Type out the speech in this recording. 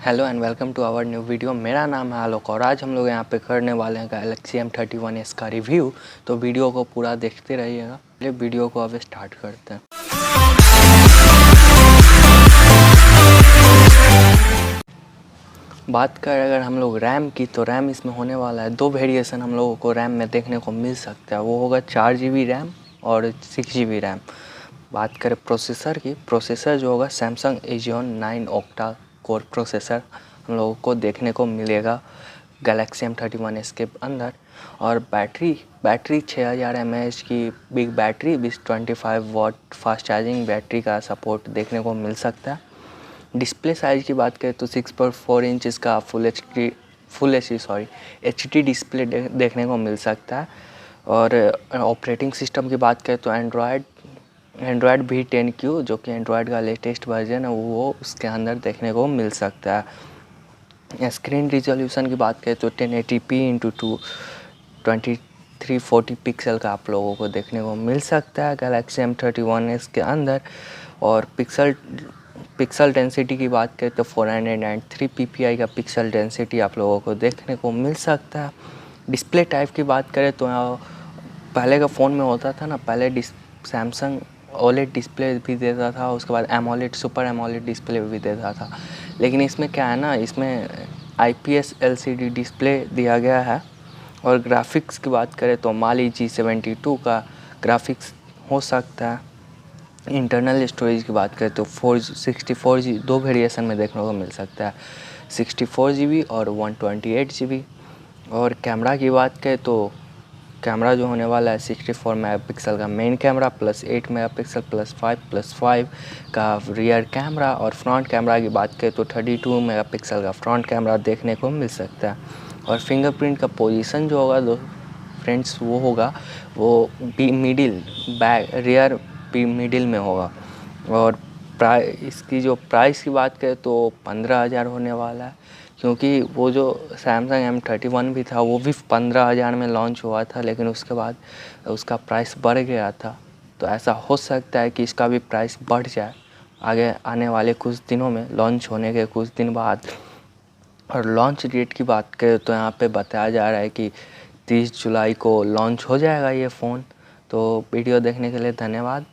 Hello and welcome to our new video. मेरा नाम है आलोक और आज हम लोग यहाँ पे करने वाले हैं गैलेक्सी M31s का रिव्यू। तो वीडियो को पूरा देखते रहिएगा। ये वीडियो को अब स्टार्ट करते हैं। बात करें अगर हम लोग रैम की, तो रैम इसमें होने वाला है दो वेरिएशन हम लोगों को रैम में देखने को मिल सकता है। वो होगा 4 GB रैम और 6 GB रैम। बात करें प्रोसेसर की, प्रोसेसर जो होगा Samsung Aegean 9 octa core processor हम लोगों को देखने को मिलेगा गैलेक्सी M31s के अंदर। और बैटरी 6000 mAh की big battery 25 watt fast charging battery का सपोर्ट देखने को मिल सकता है। डिस्प्ले साइज़ की बात करें तो 6.4 इंच का फुल एच डी डिस्प्ले देखने को मिल सकता है। और ऑपरेटिंग सिस्टम की बात करें तो एंड्रॉयड V10Q जो कि एंड्रॉयड का लेटेस्ट वर्जन है वो उसके अंदर देखने को मिल सकता है। स्क्रीन रिजोल्यूशन की बात करें तो 1080p × 2340 पिक्सल का आप लोगों को देखने को मिल सकता है गैलेक्सी M31s के अंदर। और पिक्सल डेंसिटी की बात करें तो 403 ppi का पिक्सल डेंसिटी आप लोगों को देखने को मिल सकता है। डिस्प्ले टाइप की बात करें तो पहले का फ़ोन में होता था ना, पहले सैमसंग ओलेड डिस्प्ले भी देता था, उसके बाद एमोलेड सुपर एमोलेड डिस्प्ले भी देता था। लेकिन इसमें क्या है ना, इसमें IPS LCD डिस्प्ले दिया गया है। और ग्राफिक्स की बात करें तो माली G72 का ग्राफिक्स हो सकता है। इंटरनल स्टोरेज की बात करें तो 64 GB दो वेरिएशन में देखने को मिल सकता है, 64 GB और 128 GB। और कैमरा की बात करें तो कैमरा जो होने वाला है 64 मेगापिक्सल का मेन कैमरा प्लस 8 मेगापिक्सल +5 का रियर कैमरा। और फ्रंट कैमरा की बात करें तो 32 मेगापिक्सल का फ्रंट कैमरा देखने को मिल सकता है। और फिंगरप्रिंट का पोजीशन जो होगा फ्रेंड्स वो रियर मिडिल में होगा। और इसकी जो प्राइस की बात करें तो 15,000 होने वाला है, क्योंकि वो जो सैमसंग M31 भी था वो भी 15,000 में लॉन्च हुआ था, लेकिन उसके बाद उसका प्राइस बढ़ गया था। तो ऐसा हो सकता है कि इसका भी प्राइस बढ़ जाए आगे आने वाले कुछ दिनों में, लॉन्च होने के कुछ दिन बाद। और लॉन्च डेट की बात करें तो यहाँ पे बताया जा रहा है कि 30 जुलाई को लॉन्च हो जाएगा ये फ़ोन। तो वीडियो देखने के लिए धन्यवाद।